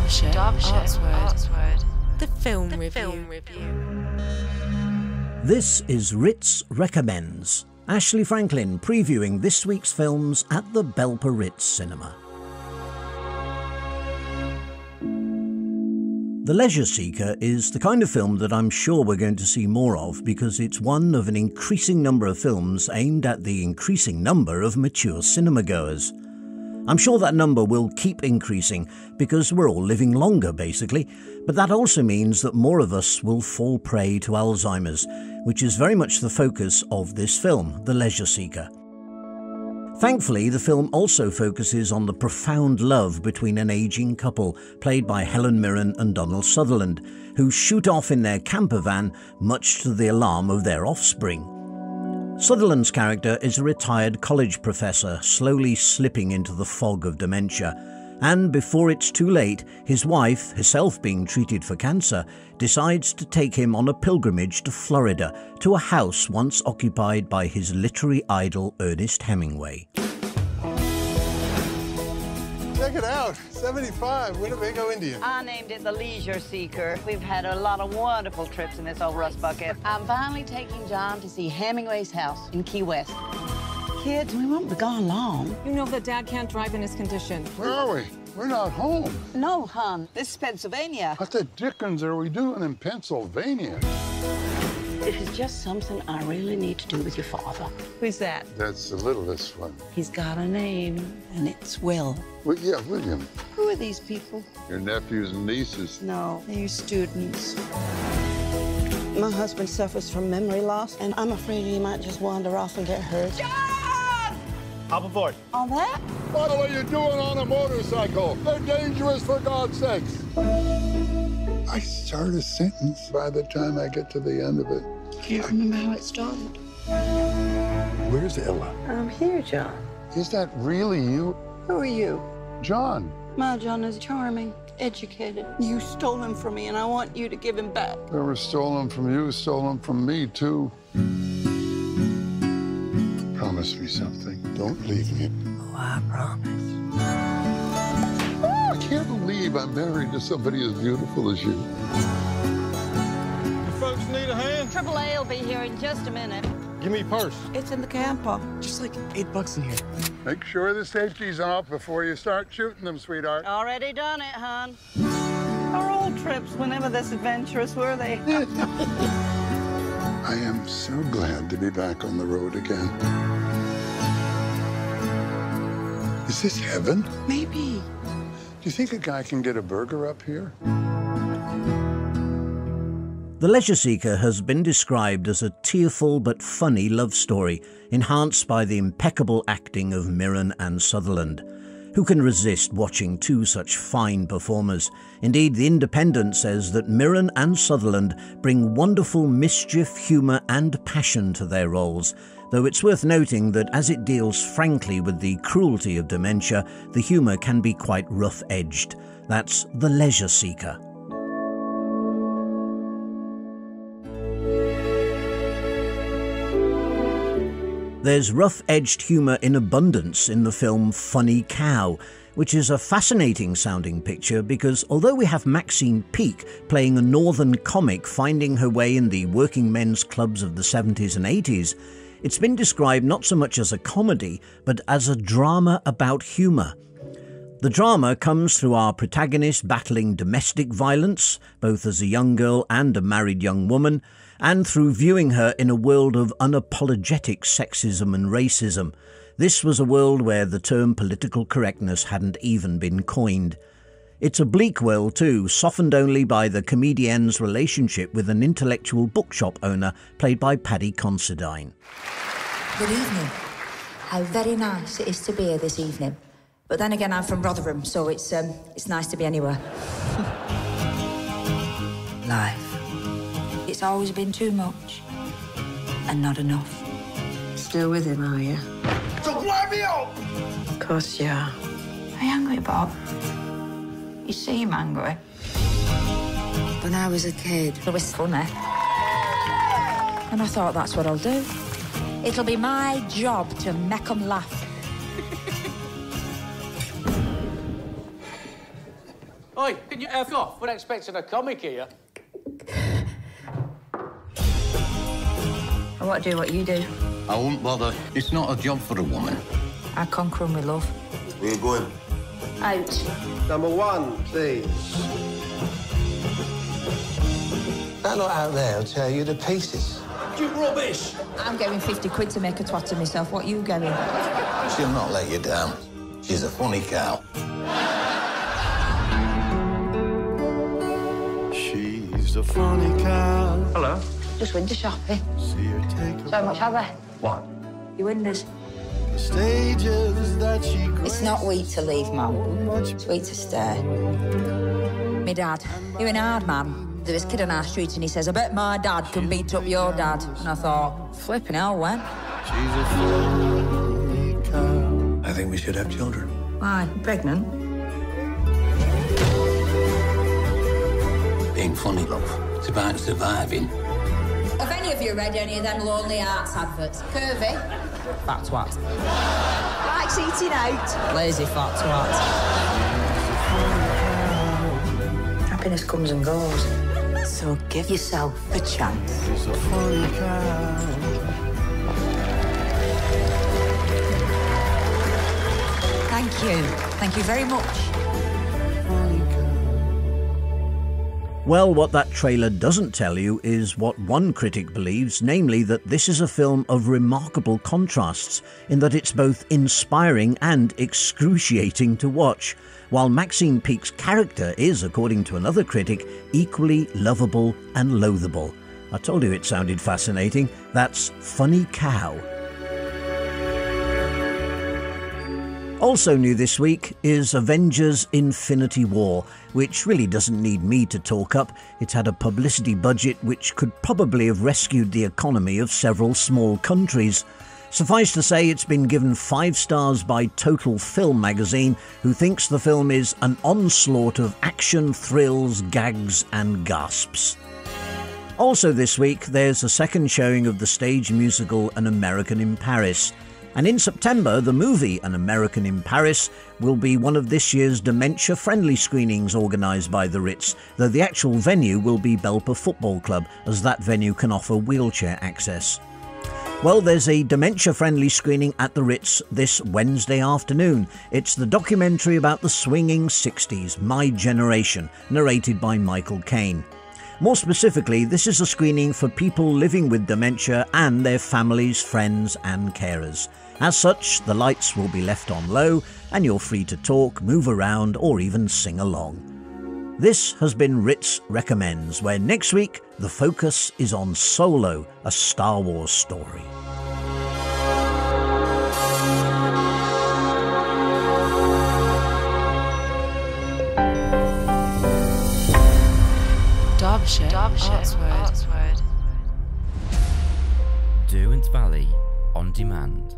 Artsword. The film review. This is Ritz Recommends. Ashley Franklin previewing this week's films at the Belper Ritz Cinema. The Leisure Seeker is the kind of film that I'm sure we're going to see more of because it's one of an increasing number of films aimed at the increasing number of mature cinemagoers. I'm sure that number will keep increasing because we're all living longer, basically, but that also means that more of us will fall prey to Alzheimer's, which is very much the focus of this film, The Leisure Seeker. Thankfully, the film also focuses on the profound love between an ageing couple, played by Helen Mirren and Donald Sutherland, who shoot off in their camper van, much to the alarm of their offspring. Sutherland's character is a retired college professor, slowly slipping into the fog of dementia, and before it's too late, his wife, herself being treated for cancer, decides to take him on a pilgrimage to Florida, to a house once occupied by his literary idol Ernest Hemingway. Check it out, 75, Winnebago Indian. I named it the Leisure Seeker. We've had a lot of wonderful trips in this old rust bucket. I'm finally taking John to see Hemingway's house in Key West. Kids, we won't be gone long. You know that Dad can't drive in his condition. Where are we? We're not home. No, hon. This is Pennsylvania. What the dickens are we doing in Pennsylvania? It is just something I really need to do with your father. Who's that? That's the littlest one. He's got a name, and it's Will. Well, yeah, William. Who are these people? Your nephews and nieces. No, they're your students. My husband suffers from memory loss, and I'm afraid he might just wander off and get hurt. John! Hop aboard. On that? What are you doing on a motorcycle? They're dangerous, for God's sakes. I start a sentence by the time I get to the end of it. Can't remember how it started. Where's Ella? I'm here, John. Is that really you? Who are you? John. My John is charming, educated. You stole him from me, and I want you to give him back. Whoever stole him from you stole him from me, too. Promise me something. Don't leave me. Oh, I promise. Oh, I can't believe I'm married to somebody as beautiful as you. You folks need a hand? AAA will be here in just a minute. Give me your purse. It's in the camper. Just like $8 in here. Make sure the safety's off before you start shooting them, sweetheart. Already done it, hon. Our old trips were never this adventurous, were they? I am so glad to be back on the road again. Is this heaven? Maybe. Do you think a guy can get a burger up here? The Leisure Seeker has been described as a tearful but funny love story, enhanced by the impeccable acting of Mirren and Sutherland. Who can resist watching two such fine performers? Indeed, The Independent says that Mirren and Sutherland bring wonderful mischief, humour and passion to their roles, though it's worth noting that as it deals frankly with the cruelty of dementia, the humour can be quite rough-edged. That's The Leisure Seeker. There's rough-edged humour in abundance in the film Funny Cow, which is a fascinating-sounding picture because although we have Maxine Peake playing a northern comic finding her way in the working men's clubs of the 70s and 80s, it's been described not so much as a comedy, but as a drama about humour. The drama comes through our protagonist battling domestic violence, both as a young girl and a married young woman, and through viewing her in a world of unapologetic sexism and racism. This was a world where the term political correctness hadn't even been coined. It's a bleak world too, softened only by the comedienne's relationship with an intellectual bookshop owner played by Paddy Considine. Good evening. How very nice it is to be here this evening. But then again, I'm from Rotherham, so it's nice to be anywhere. Life. It's always been too much and not enough. Still with him, are you? Don't let me out! Of course you are. Are you angry, Bob? You seem angry. When I was a kid, It was funny. And I thought that's what I'll do. It'll be my job to make 'em laugh. Oi, can you F off? We're expecting a comic here. I won't do what you do. I won't bother. It's not a job for a woman. I conquer 'em with love. Where you going? Out. Number one, please. That lot out there will tear you to pieces. You rubbish! I'm getting 50 quid to make a twat of myself. What you getting? She'll not let you down. She's a funny cow. She's a funny cow. Hello. Just window shopping. See her take So much have I? What? Your windows. the stages that she It's not weak to leave, Mum. It's weak to stay. Me dad, he was an hard man. There was a kid on our street and he says, I bet my dad can beat up your dad. And I thought, flipping hell, when? She's a funny cow. I think we should have children. Why, pregnant? Being funny, love. It's about surviving. Have any of you read any of them Lonely Hearts adverts? Curvy? Fat twat. Likes eating out. Lazy fat twat. Happiness comes and goes. So give yourself a chance. She's a funny cow. Thank you. Thank you very much. Well, what that trailer doesn't tell you is what one critic believes, namely that this is a film of remarkable contrasts, in that it's both inspiring and excruciating to watch, while Maxine Peake's character is, according to another critic, equally lovable and loathable. I told you it sounded fascinating. That's Funny Cow. Also new this week is Avengers Infinity War, which really doesn't need me to talk up. It's had a publicity budget which could probably have rescued the economy of several small countries. Suffice to say, it's been given 5 stars by Total Film magazine, who thinks the film is an onslaught of action, thrills, gags and gasps. Also this week, there's a second showing of the stage musical An American in Paris. And in September, the movie An American in Paris will be one of this year's dementia-friendly screenings organised by the Ritz, though the actual venue will be Belper Football Club, as that venue can offer wheelchair access. Well, there's a dementia-friendly screening at the Ritz this Wednesday afternoon. It's the documentary about the swinging 60s, My Generation, narrated by Michael Caine. More specifically, this is a screening for people living with dementia and their families, friends and carers. As such, the lights will be left on low and you're free to talk, move around or even sing along. This has been Ritz Recommends, where next week the focus is on Solo, a Star Wars story. Derbyshire Artsword. Derwent Valley on demand.